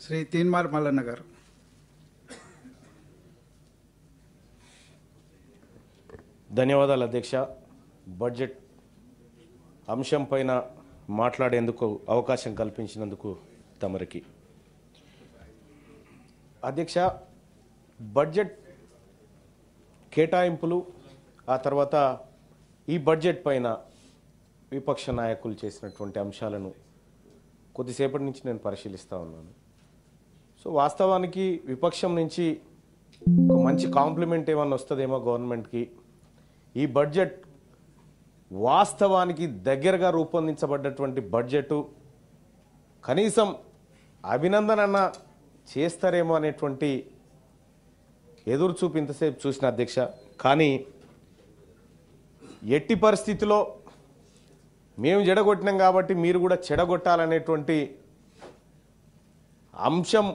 శ్రీ తీన్మార్ మల్లన్న గారు. ధన్యవాదాలు అధ్యక్ష. బడ్జెట్ అంశం పైన మాట్లాడేందుకు అవకాశం కల్పించినందుకు తమరికి. అధ్యక్ష, బడ్జెట్ కేటాయింపులు ఆ తర్వాత ఈ బడ్జెట్ పైన విపక్ష నాయకులు చేసినటువంటి అంశాలను కొద్దిసేపటి నుంచి నేను పరిశీలిస్తూ ఉన్నాను. సో వాస్తవానికి విపక్షం నుంచి ఒక మంచి కాంప్లిమెంట్ ఏమన్నా వస్తుందేమో గవర్నమెంట్కి. ఈ బడ్జెట్ వాస్తవానికి దగ్గరగా రూపొందించబడ్డటువంటి బడ్జెటు, కనీసం అభినందన చేస్తారేమో అనేటువంటి ఎదురు చూపు ఇంతసేపు చూసిన అధ్యక్ష. కానీ ఎట్టి పరిస్థితిలో మేము చెడగొట్టినాం కాబట్టి మీరు కూడా చెడగొట్టాలనేటువంటి అంశం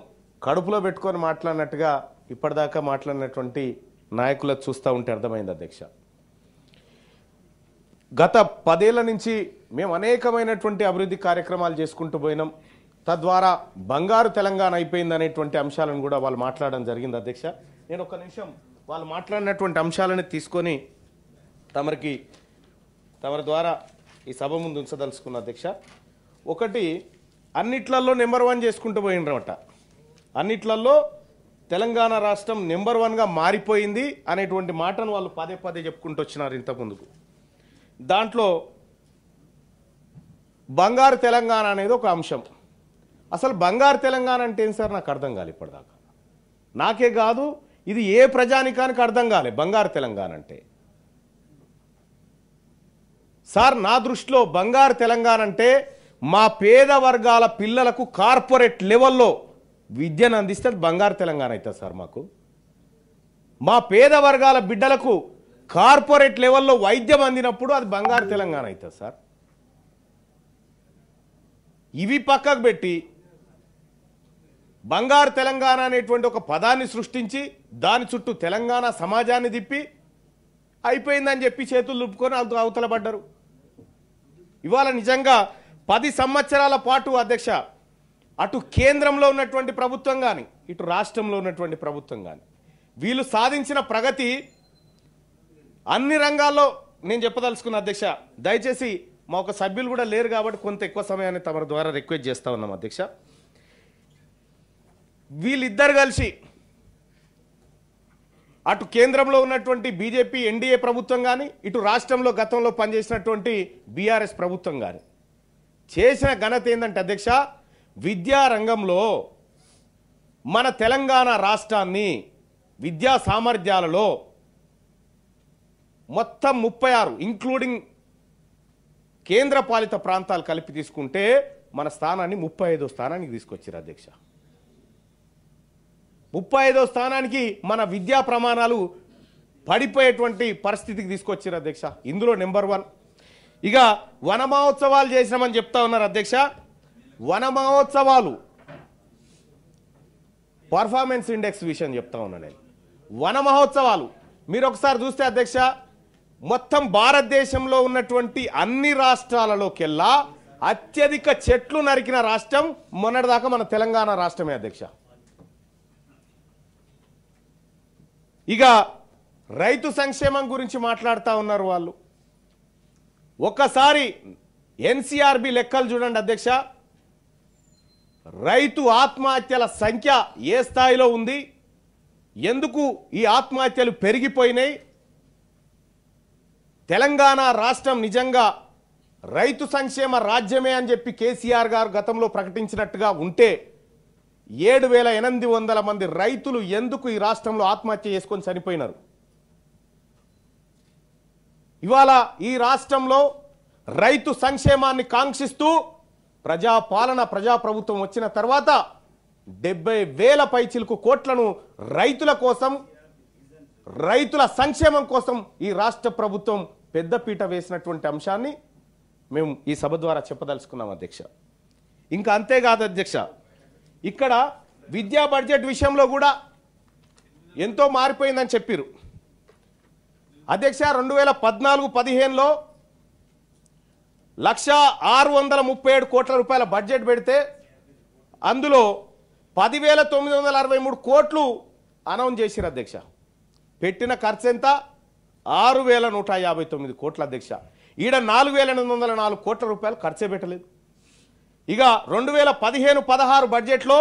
కడుపులో పెట్టుకొని మాట్లాడినట్టుగా ఇప్పటిదాకా మాట్లాడినటువంటి నాయకులకు చూస్తూ ఉంటే అర్థమైంది అధ్యక్ష. గత 10 ఏళ్ల నుంచి మేము అనేకమైనటువంటి అభివృద్ధి కార్యక్రమాలు చేసుకుంటూ పోయినాం. తద్వారా బంగారు తెలంగాణ అయిపోయింది అనేటువంటి అంశాలను కూడా వాళ్ళు మాట్లాడడం జరిగింది అధ్యక్ష. నేను ఒక నిమిషం వాళ్ళు మాట్లాడినటువంటి అంశాలను తీసుకొని తమరి ద్వారా ఈ సభ ముందు ఉంచదలుచుకున్న అధ్యక్ష. ఒకటి, అన్నిట్లలో నెంబర్ 1 చేసుకుంటూ పోయినరట. అన్నిట్లలో తెలంగాణ రాష్ట్రం నెంబర్ 1గా మారిపోయింది అనేటువంటి మాటను వాళ్ళు పదే పదే చెప్పుకుంటూ వచ్చినారు ఇంతకుముందుకు. దాంట్లో బంగారు తెలంగాణ అనేది ఒక అంశం. అసలు బంగారు తెలంగాణ అంటే ఏం సార్ నాకు అర్థం కాలే ఇప్పటిదాకా. నాకే కాదు, ఇది ఏ ప్రజానికానికి అర్థం కాలే బంగారు తెలంగాణ అంటే. సార్ నా దృష్టిలో బంగారు తెలంగాణ అంటే మా పేద వర్గాల పిల్లలకు కార్పొరేట్ లెవెల్లో విద్యను అందిస్తే బంగారు తెలంగాణ అవుతుంది సార్. మాకు మా పేద వర్గాల బిడ్డలకు కార్పొరేట్ లెవెల్లో వైద్యం అందినప్పుడు అది బంగారు తెలంగాణ అవుతుంది సార్. ఇవి పక్కకు పెట్టి బంగారు తెలంగాణ అనేటువంటి ఒక పదాన్ని సృష్టించి దాని చుట్టూ తెలంగాణ సమాజాన్ని తిప్పి అయిపోయిందని చెప్పి చేతులు లుప్పుకొని అవతల పడ్డారు. ఇవాళ నిజంగా 10 సంవత్సరాల పాటు అధ్యక్ష, అటు కేంద్రంలో ఉన్నటువంటి ప్రభుత్వం కానీ ఇటు రాష్ట్రంలో ఉన్నటువంటి ప్రభుత్వం కానీ వీళ్ళు సాధించిన ప్రగతి అన్ని రంగాల్లో నేను చెప్పదలుచుకున్న అధ్యక్ష. దయచేసి మా ఒక సభ్యులు కూడా లేరు కాబట్టి కొంత ఎక్కువ సమయాన్ని తమ ద్వారా రిక్వెస్ట్ చేస్తా ఉన్నాం అధ్యక్ష. వీళ్ళిద్దరు కలిసి అటు కేంద్రంలో ఉన్నటువంటి బీజేపీ ఎన్డీఏ ప్రభుత్వం కానీ ఇటు రాష్ట్రంలో గతంలో పనిచేసినటువంటి బీఆర్ఎస్ ప్రభుత్వం కానీ చేసిన ఘనత ఏంటంటే అధ్యక్ష, విద్యారంగంలో మన తెలంగాణ రాష్ట్రాన్ని విద్యా సామర్థ్యాలలో మొత్తం 36 ఇంక్లూడింగ్ కేంద్ర పాలిత ప్రాంతాలు కలిపి తీసుకుంటే మన స్థానాన్ని 35వ స్థానానికి తీసుకొచ్చారు అధ్యక్ష. 35వ స్థానానికి మన విద్యా ప్రమాణాలు పడిపోయేటువంటి పరిస్థితికి తీసుకొచ్చారు అధ్యక్ష. ఇందులో నెంబర్ 1. ఇక వన మహోత్సవాలు చేసినామని చెప్తా ఉన్నారు అధ్యక్ష. వన మహోత్సవాలు పర్ఫార్మెన్స్ ఇండెక్స్ విషయం చెప్తా ఉన్నాను నేను. వన మహోత్సవాలు మీరు ఒకసారి చూస్తే అధ్యక్ష, మొత్తం భారతదేశంలో ఉన్నటువంటి అన్ని రాష్ట్రాలలోకెల్లా అత్యధిక చెట్లు నరికిన రాష్ట్రం మొన్నటిదాకా మన తెలంగాణ రాష్ట్రమే అధ్యక్ష. ఇక రైతు సంక్షేమం గురించి మాట్లాడుతూ ఉన్నారు వాళ్ళు. ఒక్కసారి ఎన్సీఆర్బీ లెక్కలు చూడండి అధ్యక్ష. రైతు ఆత్మహత్యల సంఖ్య ఏ స్థాయిలో ఉంది, ఎందుకు ఈ ఆత్మహత్యలు పెరిగిపోయినాయి, తెలంగాణ రాష్ట్రం నిజంగా రైతు సంక్షేమ రాజ్యమే అని చెప్పి కేసీఆర్ గారు గతంలో ప్రకటించినట్టుగా ఉంటే 7,800 మంది రైతులు ఎందుకు ఈ రాష్ట్రంలో ఆత్మహత్య చేసుకొని చనిపోయినారు. ఇవాళ ఈ రాష్ట్రంలో రైతు సంక్షేమాన్ని కాంక్షిస్తూ ప్రజాప్రభుత్వం వచ్చిన తర్వాత 70,000 పైచిలకు కోట్లను రైతుల కోసం, రైతుల సంక్షేమం కోసం ఈ రాష్ట్ర ప్రభుత్వం పెద్దపీట వేసినటువంటి అంశాన్ని మేము ఈ సభ ద్వారా చెప్పదలుచుకున్నాం అధ్యక్ష. ఇంకా అంతేకాదు అధ్యక్ష, ఇక్కడ విద్యా బడ్జెట్ విషయంలో కూడా ఎంతో మారిపోయిందని చెప్పారు అధ్యక్ష. 2014-15లో 1,637 కోట్ల రూపాయల బడ్జెట్ పెడితే అందులో 10,963 కోట్లు అనౌన్స్ చేసిరు అధ్యక్ష. పెట్టిన ఖర్చు ఎంత? 6,159 కోట్ల అధ్యక్ష. ఈడ 4,804 కోట్ల రూపాయలు ఖర్చే పెట్టలేదు. ఇక 2015-16 బడ్జెట్లో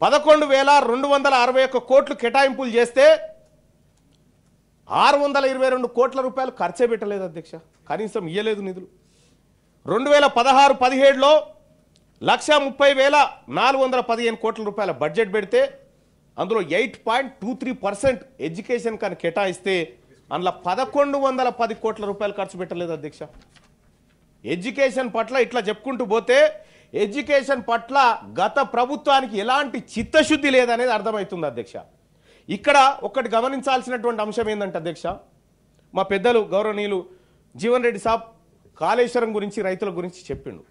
11,261 కోట్లు కేటాయింపులు చేస్తే 622 కోట్ల రూపాయలు ఖర్చే పెట్టలేదు అధ్యక్ష. కనీసం ఇయ్యలేదు నిధులు. 2016-17లో 1,30,415 కోట్ల రూపాయల బడ్జెట్ పెడితే అందులో 8.23% ఎడ్యుకేషన్ కానీ కేటాయిస్తే అందులో 1,110 కోట్ల రూపాయలు ఖర్చు పెట్టలేదు అధ్యక్ష. ఎడ్యుకేషన్ పట్ల ఇట్లా చెప్పుకుంటూ పోతే ఎడ్యుకేషన్ పట్ల గత ప్రభుత్వానికి ఎలాంటి చిత్తశుద్ధి లేదనేది అర్థమవుతుంది అధ్యక్ష. ఇక్కడ ఒకటి గమనించాల్సినటువంటి అంశం ఏంటంటే అధ్యక్ష, మా పెద్దలు గౌరవనీయులు జీవన్ రెడ్డి సాబ్ కాళేశ్వరం గురించి రైతుల గురించి చెప్పిండు,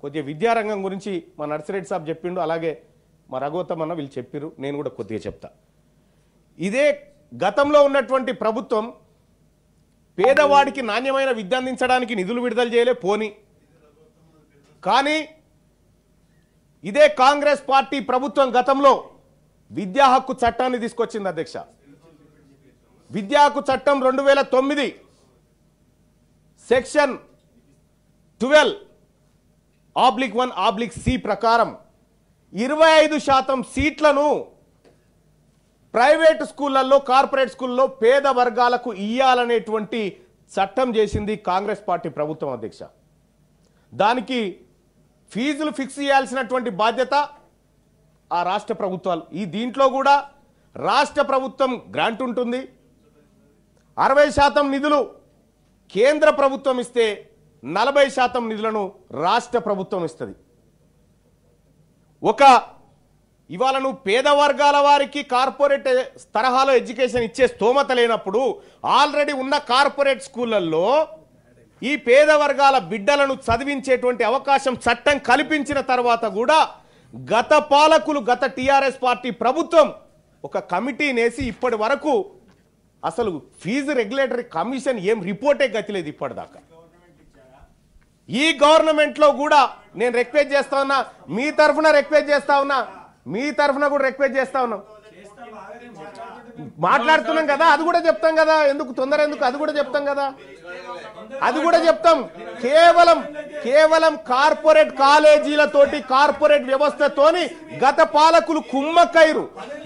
కొద్దిగా విద్యారంగం గురించి మా నర్సిరెడ్డి సాబ్ చెప్పిండు, అలాగే మా రఘోత్తమ్ అన్న వీళ్ళు చెప్పారు, నేను కూడా కొద్దిగా చెప్తా. ఇదే గతంలో ఉన్నటువంటి ప్రభుత్వం పేదవాడికి నాణ్యమైన విద్య అందించడానికి నిధులు విడుదల చేయలే పోని, కానీ ఇదే కాంగ్రెస్ పార్టీ ప్రభుత్వం గతంలో విద్యా హక్కు చట్టాన్ని తీసుకొచ్చింది అధ్యక్ష. విద్యా హక్కు చట్టం 2009 సెక్షన్ 12(1)(c) ప్రకారం 25% సీట్లను ప్రైవేట్ స్కూళ్ళల్లో కార్పొరేట్ స్కూల్లో పేద వర్గాలకు ఇయ్యాలనేటువంటి చట్టం చేసింది కాంగ్రెస్ పార్టీ ప్రభుత్వం అధ్యక్ష. దానికి ఫీజులు ఫిక్స్ చేయాల్సినటువంటి బాధ్యత ఆ రాష్ట్ర ప్రభుత్వాలు. ఈ దీంట్లో కూడా రాష్ట్ర ప్రభుత్వం గ్రాంట్ ఉంటుంది. 60% నిధులు కేంద్ర ప్రభుత్వం ఇస్తే 40% నిధులను రాష్ట్ర ప్రభుత్వం ఇస్తుంది. ఇవాళ నువ్వు పేద వర్గాల వారికి కార్పొరేట్ తరహాలో ఎడ్యుకేషన్ ఇచ్చే స్తోమత లేనప్పుడు ఆల్రెడీ ఉన్న కార్పొరేట్ స్కూళ్ళల్లో ఈ పేద వర్గాల బిడ్డలను చదివించేటువంటి అవకాశం చట్టం కల్పించిన తర్వాత కూడా గత పాలకులు, గత టీఆర్ఎస్ పార్టీ ప్రభుత్వం ఒక కమిటీని వేసి ఇప్పటి వరకు అసలు ఫీజు రెగ్యులేటరీ కమిషన్ ఏం రిపోర్టే గతిలేదు ఇప్పటిదాకా. ఈ గవర్నమెంట్లో కూడా నేను రిక్వెస్ట్ చేస్తా ఉన్నా, మీ తరఫున రిక్వెస్ట్ చేస్తా ఉన్నా, మీ తరఫున కూడా రిక్వెస్ట్ చేస్తా ఉన్నాం. మాట్లాడుతున్నాం కదా, అది కూడా చెప్తాం కదా, ఎందుకు తొందర ఎందుకు, అది కూడా చెప్తాం కదా, అది కూడా చెప్తాం. కేవలం కార్పొరేట్ కాలేజీలతోటి కార్పొరేట్ వ్యవస్థతోని గత పాలకులు కుమ్మక్కైరు.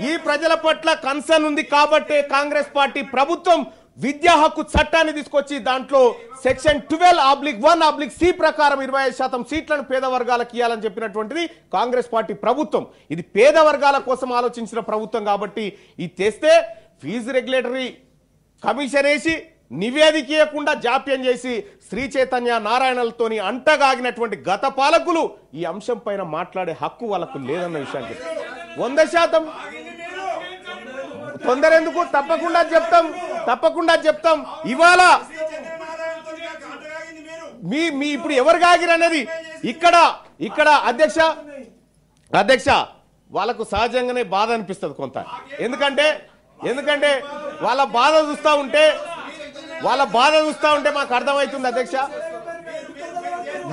ఈ ప్రజల పట్ల కన్సర్న్ ఉంది కాబట్టి కాంగ్రెస్ పార్టీ ప్రభుత్వం విద్యా హక్కు చట్టాన్ని తీసుకొచ్చి దాంట్లో సెక్షన్ 12(1)(c) ప్రకారం 25% సీట్లను పేద వర్గాలకు ఇవ్వాలని చెప్పినటువంటిది కాంగ్రెస్ పార్టీ ప్రభుత్వం. ఇది పేద వర్గాల కోసం ఆలోచించిన ప్రభుత్వం కాబట్టి ఇది తెస్తే ఫీజు రెగ్యులేటరీ కమిషన్ వేసి నివేదిక ఇవ్వకుండా జాప్యం చేసి శ్రీ చైతన్య నారాయణలతోని అంటగాగినటువంటి గత పాలకులు ఈ అంశం పైన మాట్లాడే హక్కు వాళ్ళకు లేదన్న విషయానికి 100% తొందర ఎందుకు, తప్పకుండా చెప్తాం. ఇవాళ మీ ఇప్పుడు ఎవరు కాగిరు అనేది ఇక్కడ అధ్యక్ష వాళ్ళకు సహజంగానే బాధ అనిపిస్తుంది కొంత. ఎందుకంటే వాళ్ళ బాధ చూస్తూ ఉంటే మాకు అర్థమవుతుంది అధ్యక్ష.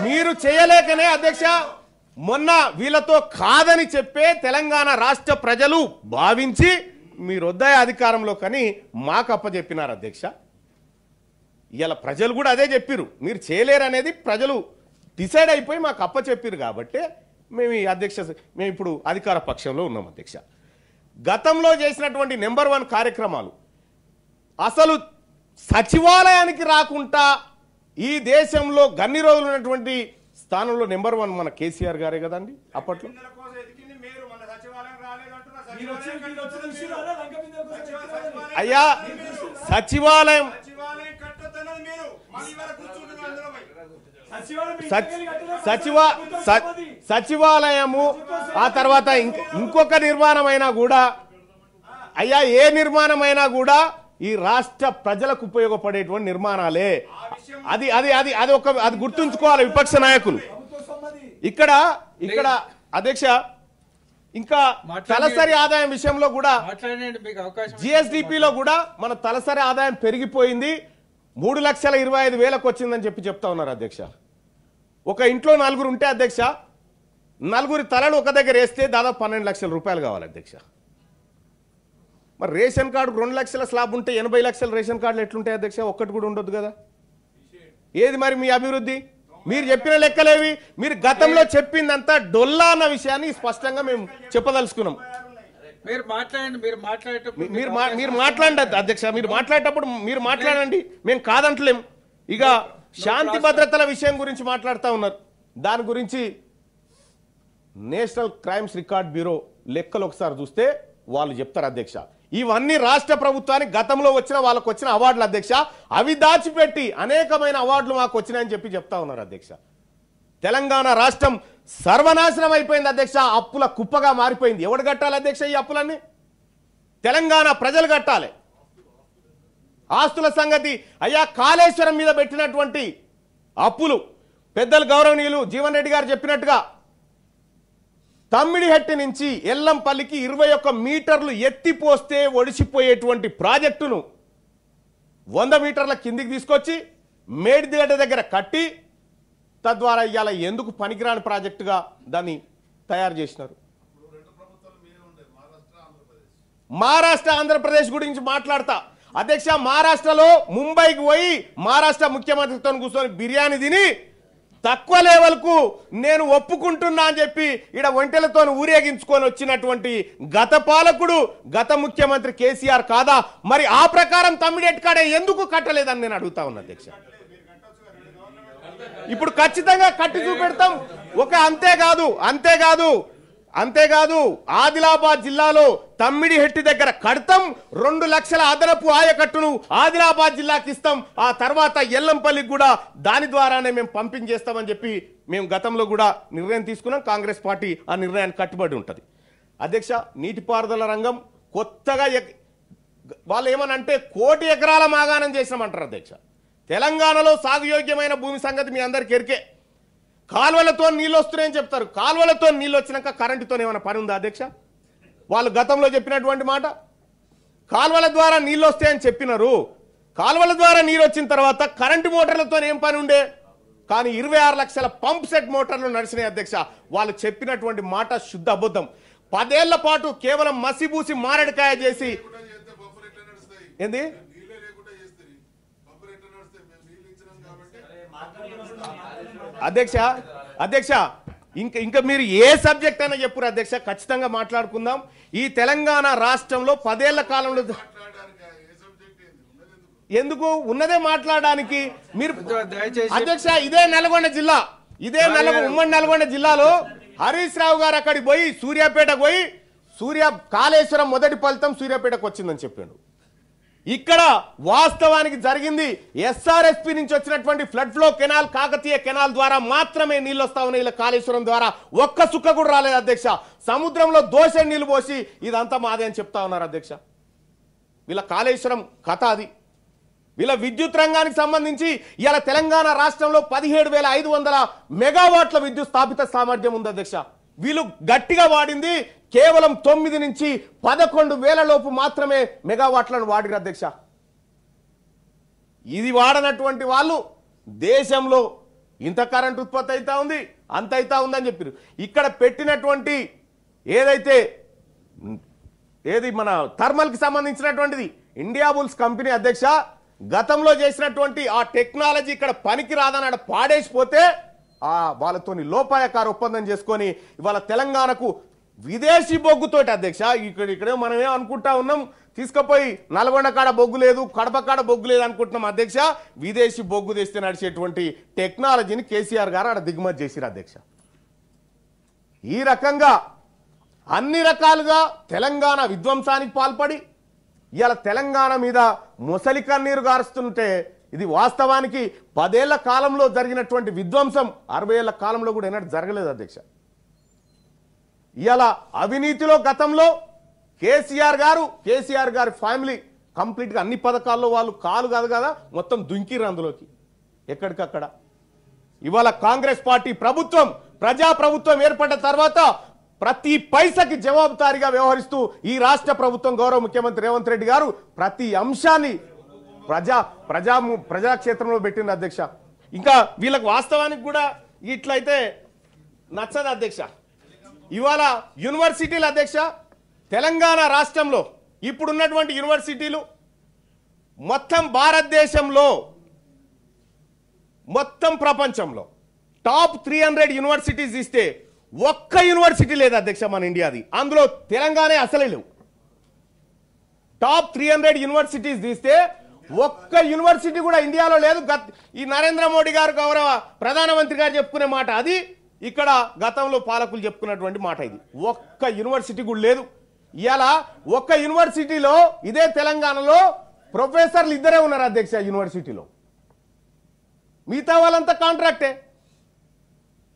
మీరు చేయలేకనే అధ్యక్ష మొన్న వీళ్ళతో కాదని చెప్పే తెలంగాణ రాష్ట్ర ప్రజలు భావించి మీరు వద్దాయ అధికారంలో కానీ మాకు అప్పచెప్పినారు అధ్యక్ష. ఇవాళ ప్రజలు కూడా అదే చెప్పిరు, మీరు చేయలేరు అనేది ప్రజలు డిసైడ్ అయిపోయి మాకు అప్పచెప్పిరు కాబట్టి మేము ఇప్పుడు అధికార పక్షంలో ఉన్నాం అధ్యక్ష. గతంలో చేసినటువంటి నెంబర్ 1 కార్యక్రమాలు అసలు సచివాలయానికి రాకుండా ఈ దేశంలో గన్ని రోజులు ఉన్నటువంటి స్థానంలో నెంబర్ 1 మన కేసీఆర్ గారే కదండి అప్పట్లో. అయ్యా సచివాలయము ఆ తర్వాత ఇంకొక నిర్మాణమైనా కూడా అయ్యా ఏ నిర్మాణమైనా కూడా ఈ రాష్ట్ర ప్రజలకు ఉపయోగపడేటువంటి నిర్మాణాలే. అది గుర్తుంచుకోవాలి విపక్ష నాయకులు. ఇక్కడ అధ్యక్ష ఇంకా తలసరి ఆదాయం విషయంలో కూడా జిఎస్డిపిలో కూడా మన తలసరి ఆదాయం పెరిగిపోయింది, 3,25,000 వచ్చిందని చెప్తా ఉన్నారు అధ్యక్ష. ఒక ఇంట్లో 4 ఉంటే అధ్యక్ష నలుగురి తలలు ఒక దగ్గర వేస్తే దాదాపు 12 లక్షల రూపాయలు కావాలి అధ్యక్ష. మరి రేషన్ కార్డు 2 లక్షల స్లాబ్ ఉంటే 80 లక్షల రేషన్ కార్డులు ఎట్లుంటాయి అధ్యక్ష? ఒక్కటి కూడా ఉండొద్దు కదా. ఏది మరి మీ అభివృద్ధి? మీరు చెప్పిన లెక్కలేవి? మీరు గతంలో చెప్పిందంతా డొల్లా అన్న విషయాన్ని స్పష్టంగా మేము చెప్పదలుచుకున్నాం. మీరు మాట్లాడండి అధ్యక్ష. మీరు మాట్లాడేటప్పుడు మీరు మాట్లాడండి, మేము కాదంటలేం. ఇక శాంతి భద్రతల విషయం గురించి మాట్లాడుతూ ఉన్నారు. దాని గురించి నేషనల్ క్రైమ్స్ రికార్డ్ బ్యూరో లెక్కలు ఒకసారి చూస్తే వాళ్ళు చెప్తారు అధ్యక్ష. ఇవన్నీ రాష్ట్ర ప్రభుత్వానికి గతంలో వచ్చిన వాళ్ళకు వచ్చిన అవార్డులు అధ్యక్ష. అవి దాచిపెట్టి అనేకమైన అవార్డులు మాకు వచ్చినాయని చెప్తా ఉన్నారు అధ్యక్ష. తెలంగాణ రాష్ట్రం సర్వనాశనం అయిపోయింది అధ్యక్ష. అప్పుల కుప్పగా మారిపోయింది. ఎవడు కట్టాలి అధ్యక్ష ఈ అప్పులన్నీ? తెలంగాణ ప్రజలు కట్టాలి. ఆస్తుల సంగతి అయ్యా, కాళేశ్వరం మీద పెట్టినటువంటి అప్పులు పెద్దలు గౌరవనీయులు జీవన్ రెడ్డి గారు చెప్పినట్టుగా తమ్మిడిహట్టి నుంచి ఎల్లంపల్లికి 21 మీటర్లు ఎత్తిపోస్తే ఒడిసిపోయేటువంటి ప్రాజెక్టును 100 మీటర్ల కిందికి తీసుకొచ్చి మేడిదిగడ్డ దగ్గర కట్టి తద్వారా ఇవాళ ఎందుకు పనికిరాని ప్రాజెక్టుగా దాన్ని తయారు చేసినారు. మహారాష్ట్ర ఆంధ్రప్రదేశ్ గురించి మాట్లాడతా అధ్యక్ష. మహారాష్ట్రలో ముంబైకి పోయి మహారాష్ట్ర ముఖ్యమంత్రితో కూర్చొని బిర్యానీ తిని తక్కువ లెవెల్కు నేను ఒప్పుకుంటున్నా అని చెప్పి ఇక్కడ ఒంటెలతో ఊరేగించుకొని వచ్చినటువంటి గత పాలకుడు గత ముఖ్యమంత్రి కేసీఆర్ కాదా? మరి ఆ ప్రకారం తమ్మిడెట్ కాడే ఎందుకు కట్టలేదని నేను అడుగుతా ఉన్నా అధ్యక్ష. ఇప్పుడు ఖచ్చితంగా కట్టి చూపెడతాం. అంతేకాదు ఆదిలాబాద్ జిల్లాలో తమ్మిడిహెట్టి దగ్గర కడతాం. 2 లక్షల అదనపు ఆయకట్టును ఆదిలాబాద్ జిల్లాకి ఇస్తాం. ఆ తర్వాత ఎల్లంపల్లికి కూడా దాని ద్వారానే మేము పంపింగ్ చేస్తామని చెప్పి మేము గతంలో కూడా నిర్ణయం తీసుకున్నాం. కాంగ్రెస్ పార్టీ ఆ నిర్ణయాన్ని కట్టుబడి ఉంటుంది అధ్యక్ష. నీటిపారుదల రంగం కొత్తగా వాళ్ళు ఏమనంటే 1 కోటి ఎకరాల మాగాణం చేసినామంటారు అధ్యక్ష. తెలంగాణలో సాగుయోగ్యమైన భూమి సంగతి మీ అందరికి ఎరికే. కాలువలతో నీళ్ళు వస్తున్నాయని చెప్తారు. కాలువలతో నీళ్ళు వచ్చినాక కరెంటుతో ఏమైనా పని ఉందా అధ్యక్ష? వాళ్ళు గతంలో చెప్పినటువంటి మాట కాలువల ద్వారా నీళ్ళు వస్తాయని చెప్పినారు. కాలువల ద్వారా నీళ్ళు వచ్చిన తర్వాత కరెంటు మోటార్లతో ఏం పని ఉండే? కానీ 26 లక్షల పంప్ సెట్ మోటార్లు నడిచినాయి అధ్యక్ష. వాళ్ళు చెప్పినటువంటి మాట శుద్ధ అబద్ధం. 10 ఏళ్ల పాటు కేవలం మసిబూసి మారడికాయ చేసి ఏంది అధ్యక్ష ఇంకా మీరు ఏ సబ్జెక్ట్ అయినా చెప్పురు అధ్యక్ష, ఖచ్చితంగా మాట్లాడుకుందాం. ఈ తెలంగాణ రాష్ట్రంలో 10 ఏళ్ల కాలంలో ఎందుకు ఉన్నదే మాట్లాడడానికి మీరు అధ్యక్ష. ఇదే నల్గొండ జిల్లా, ఉమ్మడి నల్గొండ జిల్లాలో హరీష్ రావు గారు అక్కడికి పోయి సూర్యాపేటకు పోయి కాళేశ్వరం మొదటి ఫలితం సూర్యాపేటకు వచ్చిందని చెప్పాడు. ఇక్కడ వాస్తవానికి జరిగింది ఎస్ఆర్ఎస్పీ నుంచి వచ్చినటువంటి flood flow canal, Kakatiya canal ద్వారా మాత్రమే నీళ్ళు వస్తా ఉన్నాయి. ఇలా కాళేశ్వరం ద్వారా ఒక్క సుక్క కూడా రాలేదు అధ్యక్ష. సముద్రంలో దోష నీళ్లు పోసి ఇదంతా మాదే అని చెప్తా ఉన్నారు అధ్యక్ష. వీళ్ళ కాళేశ్వరం కథ అది. వీళ్ళ విద్యుత్ రంగానికి సంబంధించి ఇలా తెలంగాణ రాష్ట్రంలో 17,500 మెగావాట్ల విద్యుత్ స్థాపిత సామర్థ్యం ఉంది అధ్యక్ష. వీళ్ళు గట్టిగా వాడింది కేవలం 9 నుంచి 11,000 లోపు మాత్రమే మెగావాట్లను వాడిరు అధ్యక్ష. ఇది వాడనటువంటి వాళ్ళు దేశంలో ఇంత కరెంట్ ఉత్పత్తి అవుతా ఉంది, అంత అవుతా ఉందని చెప్పారు. ఇక్కడ పెట్టినటువంటి ఏది మన థర్మల్కి సంబంధించినటువంటిది ఇండియా బుల్స్ కంపెనీ అధ్యక్ష. గతంలో చేసినటువంటి ఆ టెక్నాలజీ ఇక్కడ పనికి రాదని పాడేసిపోతే వాళ్ళతోని లోపాయకార ఒప్పందం చేసుకొని ఇవాళ తెలంగాణకు విదేశీ బొగ్గుతోటి అధ్యక్ష. ఇక్కడే మనమే అనుకుంటా ఉన్నాం తీసుకుపోయి నల్గొండ కాడ బొగ్గు లేదు, కడప కాడ బొగ్గు లేదు అనుకుంటున్నాం అధ్యక్ష. విదేశీ బొగ్గు తెస్తే నడిచేటువంటి టెక్నాలజీని కేసీఆర్ గారు ఆడ దిగుమతి చేసిరు అధ్యక్ష. ఈ రకంగా అన్ని రకాలుగా తెలంగాణ విధ్వంసానికి పాల్పడి ఇవాళ తెలంగాణ మీద ముసలి కన్నీరు గారుస్తుంటే ఇది వాస్తవానికి 10 ఏళ్ల కాలంలో జరిగినటువంటి విధ్వంసం 60 ఏళ్ల కాలంలో కూడా ఎన్నడూ జరగలేదు అధ్యక్ష. ఇవాళ అవినీతిలో గతంలో కేసీఆర్ గారి ఫ్యామిలీ కంప్లీట్గా అన్ని పథకాల్లో వాళ్ళు కాలు కాదు కదా మొత్తం దుంకిరు అందులోకి ఎక్కడికక్కడ. ఇవాళ కాంగ్రెస్ పార్టీ ప్రభుత్వం ప్రజాప్రభుత్వం ఏర్పడ్డ తర్వాత ప్రతి పైసకి జవాబుదారీగా వ్యవహరిస్తూ ఈ రాష్ట్ర ప్రభుత్వం గౌరవ ముఖ్యమంత్రి రేవంత్ రెడ్డి గారు ప్రతి అంశాన్ని ప్రజాక్షేత్రంలో పెట్టింది అధ్యక్ష. ఇంకా వీళ్ళకి వాస్తవానికి కూడా ఇట్లయితే నచ్చదు అధ్యక్ష. ఇవాళ యూనివర్సిటీల అధ్యక్ష తెలంగాణ రాష్ట్రంలో ఇప్పుడున్నటువంటి యూనివర్సిటీలు మొత్తం భారతదేశంలో మొత్తం ప్రపంచంలో టాప్ 300 యూనివర్సిటీస్ ఇస్తే ఒక్క యూనివర్సిటీ లేదు అధ్యక్ష మన ఇండియాది, అందులో తెలంగాణ అసలే లేవు. టాప్ 300 యూనివర్సిటీస్ తీస్తే ఒక్క యూనివర్సిటీ కూడా ఇండియాలో లేదు. ఈ నరేంద్ర మోడీ గారు గౌరవ ప్రధానమంత్రి గారు చెప్పుకునే మాట అది, ఇక్కడ గతంలో పాలకులు చెప్పుకున్నటువంటి మాట ఇది. ఒక్క యూనివర్సిటీ కూడా లేదు. ఇలా ఒక్క యూనివర్సిటీలో ఇదే తెలంగాణలో ప్రొఫెసర్లు ఇద్దరే ఉన్నారు అధ్యక్ష యూనివర్సిటీలో, మిగతా వాళ్ళంతా కాంట్రాక్టే.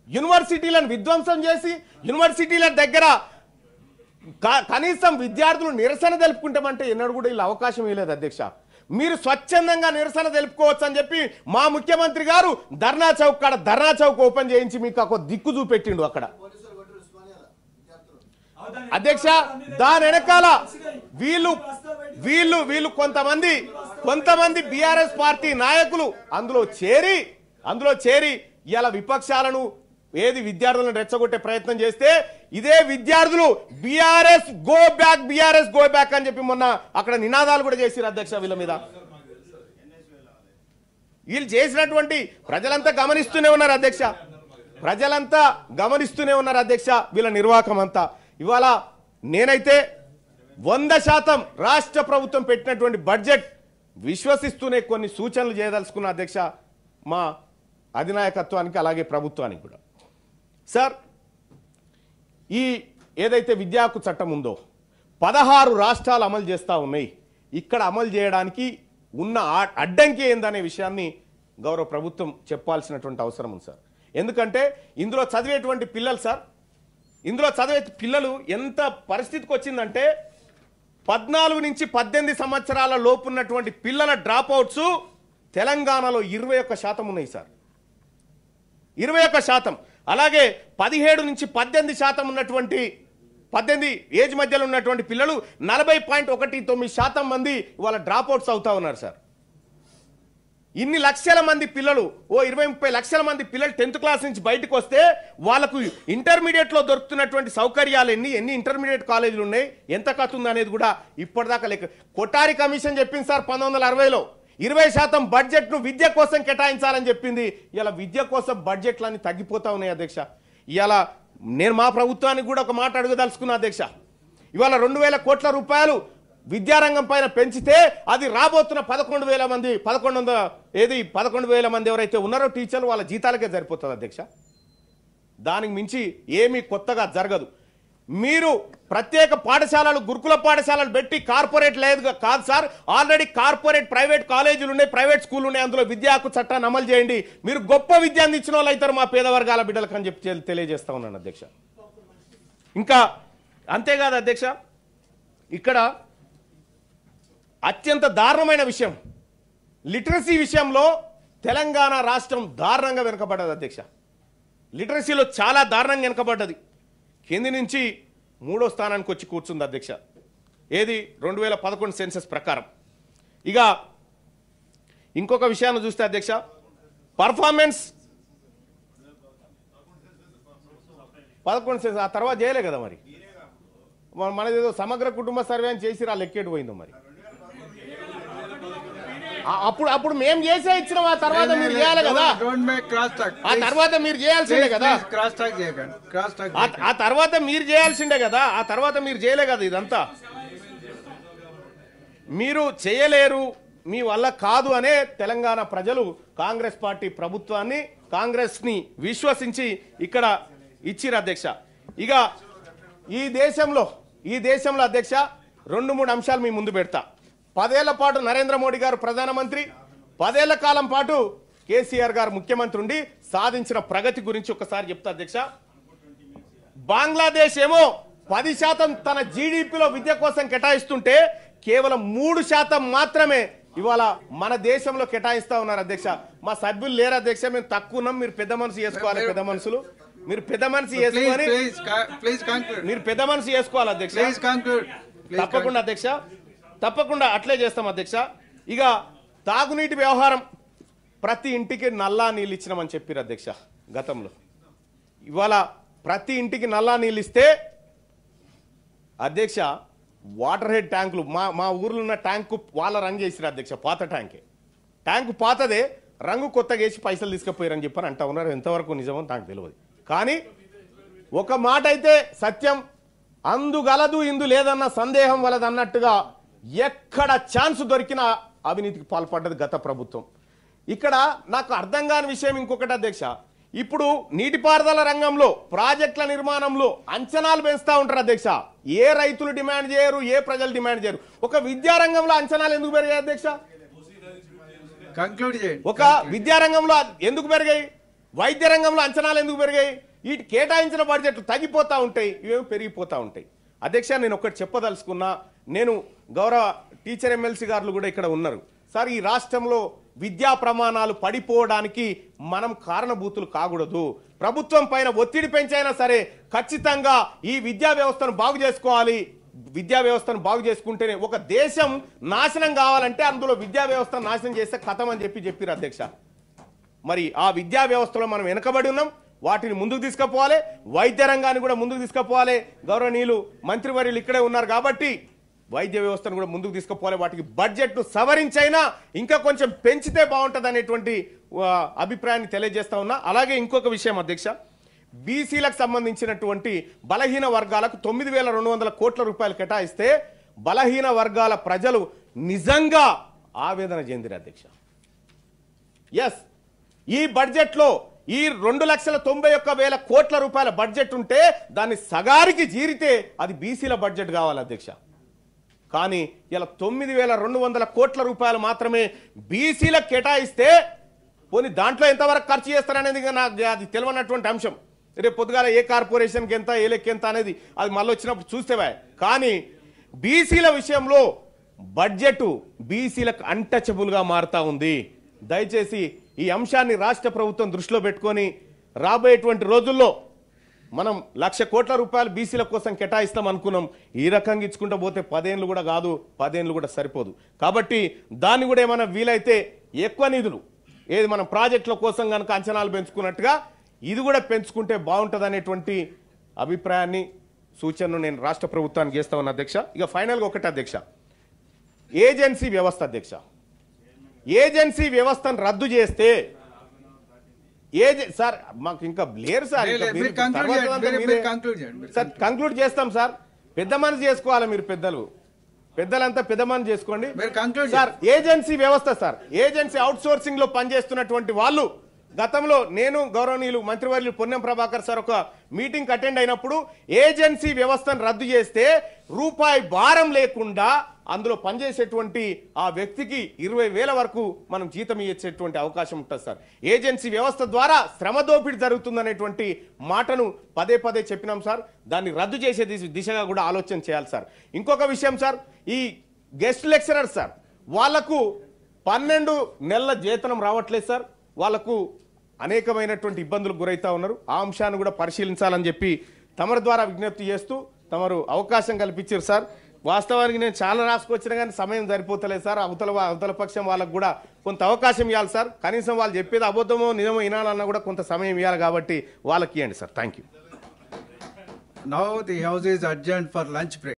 యూనివర్సిటీలను విధ్వంసం చేసి యూనివర్సిటీల దగ్గర కనీసం విద్యార్థులు నిరసన తెలుపుకుంటామంటే ఎన్నడూ కూడా ఇలా అవకాశం ఇవ్వలేదు అధ్యక్ష. మీరు స్వచ్ఛందంగా నిరసన తెలుపుకోవచ్చు అని చెప్పి మా ముఖ్యమంత్రి గారు ధర్నా చౌక్ ఓపెన్ చేయించి మీకు ఒక దిక్కు చూపెట్టిండు అక్కడ అధ్యక్ష. దాని వెనకాల వీళ్ళు కొంతమంది బీఆర్ఎస్ పార్టీ నాయకులు అందులో చేరి ఇలా విపక్షాలను విద్యార్థులను రెచ్చగొట్టే ప్రయత్నం చేస్తే ఇదే విద్యార్థులు బీఆర్ఎస్ గో బ్యాక్ అని చెప్పి మొన్న అక్కడ నినాదాలు కూడా చేసిరు అధ్యక్ష. వీళ్ళ మీద వీళ్ళు చేసినటువంటి ప్రజలంతా గమనిస్తూనే ఉన్నారు అధ్యక్ష, వీళ్ళ నిర్వాహకం అంతా. ఇవాళ నేనైతే 100% రాష్ట్ర ప్రభుత్వం పెట్టినటువంటి బడ్జెట్ విశ్వసిస్తూనే కొన్ని సూచనలు చేయదలుచుకున్న అధ్యక్ష మా అధినాయకత్వానికి అలాగే ప్రభుత్వానికి కూడా. సార్, ఈ ఏదైతే విద్యా హక్కు చట్టం ఉందో 16 రాష్ట్రాలు అమలు చేస్తూ ఉన్నాయి. ఇక్కడ అమలు చేయడానికి ఉన్న అడ్డంకి ఏందనే విషయాన్ని గౌరవ ప్రభుత్వం చెప్పాల్సినటువంటి అవసరం ఉంది సార్. ఎందుకంటే ఇందులో చదివేటువంటి పిల్లలు ఎంత పరిస్థితికి వచ్చిందంటే 14 నుంచి 18 సంవత్సరాల లోపు ఉన్నటువంటి పిల్లల డ్రాప్అవుట్స్ తెలంగాణలో 21% ఉన్నాయి సార్, 21%. అలాగే 17 నుంచి 18% ఉన్నటువంటి 18 ఏజ్ మధ్యలో ఉన్నటువంటి పిల్లలు 40.19% మంది వాళ్ళ డ్రాప్అవుట్స్ అవుతా ఉన్నారు సార్. ఇన్ని లక్షల మంది పిల్లలు, 20-30 లక్షల మంది పిల్లలు 10th క్లాస్ నుంచి బయటకు వస్తే వాళ్ళకు ఇంటర్మీడియట్లో దొరుకుతున్నటువంటి సౌకర్యాలు ఎన్ని ఇంటర్మీడియట్ కాలేజీలు ఉన్నాయి, ఎంత కథ ఉంది అనేది కూడా ఇప్పటిదాకా లేక. కొఠారి కమిషన్ చెప్పింది సార్ 1960లో 20% బడ్జెట్ను విద్య కోసం కేటాయించాలని చెప్పింది. ఇలా విద్య కోసం బడ్జెట్లన్నీ తగ్గిపోతా ఉన్నాయి అధ్యక్ష. ఇలా నేను మా ప్రభుత్వానికి కూడా ఒక మాట అడగదలుచుకున్నా అధ్యక్ష. ఇవాళ 2,000 కోట్ల రూపాయలు విద్యారంగం పైన పెంచితే అది రాబోతున్న 11,000 మంది ఎవరైతే ఉన్నారో టీచర్లు వాళ్ళ జీతాలకే సరిపోతుంది అధ్యక్ష. దానికి మించి ఏమీ కొత్తగా జరగదు. మీరు ప్రత్యేక పాఠశాలలు, గురుకుల పాఠశాలలు పెట్టి కార్పొరేట్ లేదు కాదు సార్, ఆల్రెడీ కార్పొరేట్ ప్రైవేట్ కాలేజీలు ఉన్నాయి, ప్రైవేట్ స్కూల్ ఉన్నాయి, అందులో విద్యా హక్కు చట్టాన్ని అమలు చేయండి. మీరు గొప్ప విద్య అందించిన వాళ్ళు అవుతారు మా పేద వర్గాల బిడ్డలకు అని చెప్పి తెలియజేస్తా ఉన్నాను అధ్యక్ష. ఇంకా అంతేకాదు అధ్యక్ష, ఇక్కడ అత్యంత దారుణమైన విషయం లిటరసీ విషయంలో తెలంగాణ రాష్ట్రం దారుణంగా వెనుకబడ్డది అధ్యక్ష. లిటరసీలో చాలా దారుణంగా వెనుకబడ్డది. కింది నుంచి 3వ స్థానానికి వచ్చి కూర్చుంది అధ్యక్ష. 2011 సెన్సస్ ప్రకారం. ఇక ఇంకొక విషయాన్ని చూస్తే అధ్యక్ష, పర్ఫార్మెన్స్ 11 సెన్సస్ ఆ తర్వాత చేయలే కదా మరి, మనదేదో సమగ్ర కుటుంబ సర్వే అని చేసి ఆ లెక్కేటు పోయిందో మరి. అప్పుడు మేము చేసే ఇచ్చినాం, ఆ తర్వాత మీరు చేయాలి కదా, ఆ తర్వాత మీరు చేయాల్సిందే కదా, ఆ తర్వాత మీరు చేయాల్సిందే కదా, ఆ తర్వాత మీరు చేయలే కదా. ఇదంతా మీరు చేయలేరు, మీ వల్ల కాదు అనే తెలంగాణ ప్రజలు కాంగ్రెస్ పార్టీ ప్రభుత్వాన్ని, కాంగ్రెస్ని విశ్వసించి ఇక్కడ ఇచ్చిరు అధ్యక్ష. ఇక ఈ దేశంలో అధ్యక్ష 2-3 అంశాలు మీ ముందు పెడతా. 10 ఏళ్ల పాటు నరేంద్ర మోడీ గారు ప్రధానమంత్రి, 10 ఏళ్ల కాలం పాటు కేసీఆర్ గారు ముఖ్యమంత్రి ఉండి సాధించిన ప్రగతి గురించి ఒకసారి చెప్తా అధ్యక్ష. బంగ్లాదేశ్ ఏమో 10% తన జీడిపిలో విద్య కోసం కేటాయిస్తుంటే కేవలం 3% మాత్రమే ఇవాళ మన దేశంలో కేటాయిస్తా ఉన్నారు అధ్యక్ష. మా సభ్యులు లేరు అధ్యక్ష, మేము తక్కువ ఉన్నాం, మీరు పెద్ద మనసు చేసుకోవాలి, పెద్ద మనసులు మీరు పెద్ద మనసు చేసుకొని మీరు పెద్ద మనసు చేసుకోవాలి అధ్యక్ష. తప్పకుండా అధ్యక్ష, తప్పకుండా అట్లే చేస్తాం అధ్యక్ష. ఇక తాగునీటి వ్యవహారం, ప్రతి ఇంటికి నల్లా నీళ్ళు ఇచ్చినామని చెప్పారు అధ్యక్ష గతంలో. ఇవాళ ప్రతి ఇంటికి నల్లా నీళ్ళు ఇస్తే అధ్యక్ష వాటర్ హెడ్ ట్యాంకులు మా ఊర్లో ఉన్న ట్యాంకు వాళ్ళ రంగు వేసిరు అధ్యక్ష, పాత ట్యాంకు పాతదే, రంగు కొత్తగా వేసి పైసలు తీసుకుపోయారని చెప్పని అంటా ఉన్నారు. ఎంతవరకు నిజమో నాకు తెలియదు. కానీ ఒక మాట అయితే సత్యం, అందుగలదు ఇందు లేదన్న సందేహం వలదన్నట్టుగా ఎక్కడ ఛాన్స్ దొరికినా అవినీతికి పాల్పడ్డది గత ప్రభుత్వం. ఇక్కడ నాకు అర్థం కాని విషయం ఇంకొకటి అధ్యక్ష, ఇప్పుడు నీటిపారుదల రంగంలో ప్రాజెక్టుల నిర్మాణంలో అంచనాలు పెంచుతా ఉంటారు అధ్యక్ష. ఏ రైతులు డిమాండ్ చేయరు, ఏ ప్రజలు డిమాండ్ చేయరు. ఒక విద్యారంగంలో అంచనాలు ఎందుకు పెరిగాయి అధ్యక్ష? ఒక విద్యారంగంలో ఎందుకు పెరిగాయి? వైద్య రంగంలో అంచనాలు ఎందుకు పెరిగాయి? వీటి కేటాయించిన బడ్జెట్లు తగ్గిపోతూ ఉంటాయి, ఇవేమి పెరిగిపోతూ ఉంటాయి. అధ్యక్ష నేను ఒకటి చెప్పదలుచుకున్నా, నేను గౌరవ టీచర్ ఎమ్మెల్సీ గారు కూడా ఇక్కడ ఉన్నారు సార్. ఈ రాష్ట్రంలో విద్యా ప్రమాణాలు పడిపోవడానికి మనం కారణభూతులు కాకూడదు. ప్రభుత్వం పైన ఒత్తిడి పెంచైనా సరే ఖచ్చితంగా ఈ విద్యా వ్యవస్థను బాగు చేసుకోవాలి. విద్యా వ్యవస్థను బాగు చేసుకుంటేనే ఒక దేశం నాశనం కావాలంటే అందులో విద్యా వ్యవస్థను నాశనం చేస్తే కథం అని చెప్పారు అధ్యక్ష. మరి ఆ విద్యా వ్యవస్థలో మనం వెనకబడి ఉన్నాం, వాటిని ముందుకు తీసుకుపోవాలి. వైద్య రంగాన్ని కూడా ముందుకు తీసుకుపోవాలి. గౌరవనీయులు మంత్రివర్యులు ఇక్కడే ఉన్నారు కాబట్టి వైద్య వ్యవస్థను కూడా ముందుకు తీసుకుపోవాలి. వాటికి బడ్జెట్ను సవరించైనా ఇంకా కొంచెం పెంచితే బాగుంటుంది అనేటువంటి అభిప్రాయాన్ని తెలియజేస్తా ఉన్నా. అలాగే ఇంకొక విషయం అధ్యక్ష, బీసీలకు సంబంధించినటువంటి బలహీన వర్గాలకు 9,200 కోట్ల రూపాయలు కేటాయిస్తే బలహీన వర్గాల ప్రజలు నిజంగా ఆవేదన చెందిరు అధ్యక్ష. ఎస్, ఈ బడ్జెట్లో ఈ 2,91,000 కోట్ల రూపాయల బడ్జెట్ ఉంటే దాన్ని సగారికి జీరితే అది బీసీల బడ్జెట్ కావాలి అధ్యక్ష. కానీ ఇలా 9,200 కోట్ల రూపాయలు మాత్రమే బీసీలకు కేటాయిస్తే పోనీ దాంట్లో ఎంతవరకు ఖర్చు చేస్తారనేది నాకు అది తెలియనటువంటి అంశం. రేపు పొద్దుగాల ఏ కార్పొరేషన్కి ఎంత, ఏ లెక్క ఎంత అనేది అది మళ్ళీ వచ్చినప్పుడు చూస్తేవా. కానీ బీసీల విషయంలో బడ్జెట్ బీసీలకు అన్టచబుల్గా మారుతా ఉంది. దయచేసి ఈ అంశాన్ని రాష్ట్ర ప్రభుత్వం దృష్టిలో పెట్టుకొని రాబోయేటువంటి రోజుల్లో మనం 1,00,000 కోట్ల రూపాయలు బీసీల కోసం కేటాయిస్తాం అనుకున్నాం. ఈ రకంగా ఇచ్చుకుంటూ పోతే 10 ఏళ్ళు కూడా కాదు, 10 ఏళ్ళు కూడా సరిపోదు. కాబట్టి దాన్ని కూడా ఏమైనా వీలైతే ఎక్కువ నిధులు ఏది మనం ప్రాజెక్టుల కోసం కనుక అంచనాలు పెంచుకున్నట్టుగా ఇది కూడా పెంచుకుంటే బాగుంటుంది అనేటువంటి అభిప్రాయాన్ని, సూచనను నేను రాష్ట్ర ప్రభుత్వానికి చేస్తా ఉన్నా అధ్యక్ష. ఇక ఫైనల్గా ఒకటి అధ్యక్ష, ఏజెన్సీ వ్యవస్థ అధ్యక్ష, ఏజెన్సీ వ్యవస్థను రద్దు చేస్తే సార్ మాకు ఇంకా లేరు సార్, కంక్లూడ్ చేస్తాం సార్. పెద్ద మనసు చేసుకోవాలి మీరు, పెద్దలంతా పెద్ద మనసు చేసుకోండి సార్. ఏజెన్సీ వ్యవస్థ సార్, ఏజెన్సీ అవుట్ సోర్సింగ్ లో పనిచేస్తున్నటువంటి వాళ్ళు గతంలో నేను గౌరవనీయులు మంత్రివర్యులు పొన్నం ప్రభాకర్ సార్ ఒక మీటింగ్ అటెండ్ అయినప్పుడు ఏజెన్సీ వ్యవస్థను రద్దు చేస్తే రూపాయి భారం లేకుండా అందులో పనిచేసేటువంటి ఆ వ్యక్తికి 20,000 వరకు మనం జీతం ఇచ్చేటువంటి అవకాశం ఉంటుంది సార్. ఏజెన్సీ వ్యవస్థ ద్వారా శ్రమ దోపిడీ జరుగుతుందనేటువంటి మాటను పదే పదే చెప్పినాం సార్. దాన్ని రద్దు చేసే దిశగా కూడా ఆలోచన చేయాలి సార్. ఇంకొక విషయం సార్, ఈ గెస్ట్ లెక్చరర్ సార్ వాళ్లకు 12 నెలల జీతం రావట్లేదు సార్. వాళ్లకు అనేకమైనటువంటి ఇబ్బందులకు గురైతా ఉన్నారు. ఆ అంశాన్ని కూడా పరిశీలించాలని చెప్పి తమరి ద్వారా విజ్ఞప్తి చేస్తూ తమరు అవకాశం కల్పించారు సార్. వాస్తవానికి నేను చాలా రాసుకొచ్చినా కానీ సమయం సరిపోతలేదు సార్. అవతల పక్షం వాళ్ళకు కూడా కొంత అవకాశం ఇవ్వాలి సార్. కనీసం వాళ్ళు చెప్పేది అబద్ధమో నిజమో వినాలన్నా కూడా కొంత సమయం ఇవ్వాలి కాబట్టి వాళ్ళకి ఇవ్వండి sir. Thank you. Now the house is adjourned for lunch break.